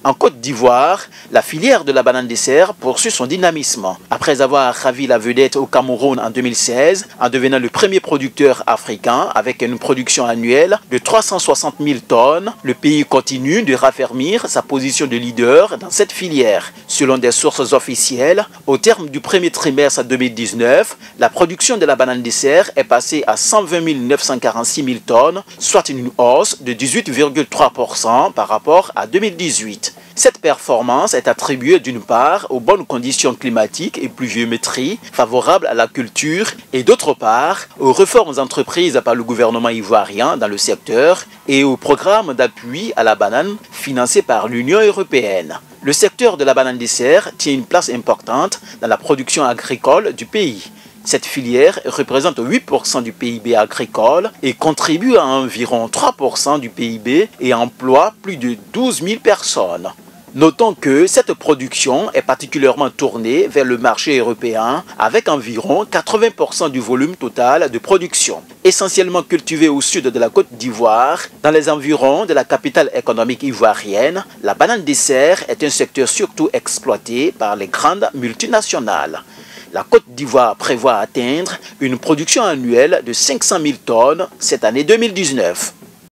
En Côte d'Ivoire, la filière de la banane dessert poursuit son dynamisme. Après avoir ravi la vedette au Cameroun en 2016, en devenant le premier producteur africain avec une production annuelle de 360 000 tonnes, le pays continue de raffermir sa position de leader dans cette filière. Selon des sources officielles, au terme du premier trimestre 2019, la production de la banane dessert est passée à 120 946 000 tonnes, soit une hausse de 18,3% par rapport à 2018. Cette performance est attribuée d'une part aux bonnes conditions climatiques et pluviométrie favorables à la culture et d'autre part aux réformes entreprises par le gouvernement ivoirien dans le secteur et au programme d'appui à la banane financé par l'Union européenne. Le secteur de la banane dessert tient une place importante dans la production agricole du pays. Cette filière représente 8% du PIB agricole et contribue à environ 3% du PIB et emploie plus de 12 000 personnes. Notons que cette production est particulièrement tournée vers le marché européen avec environ 80% du volume total de production. Essentiellement cultivée au sud de la Côte d'Ivoire, dans les environs de la capitale économique ivoirienne, la banane dessert est un secteur surtout exploité par les grandes multinationales. La Côte d'Ivoire prévoit atteindre une production annuelle de 500 000 tonnes cette année 2019.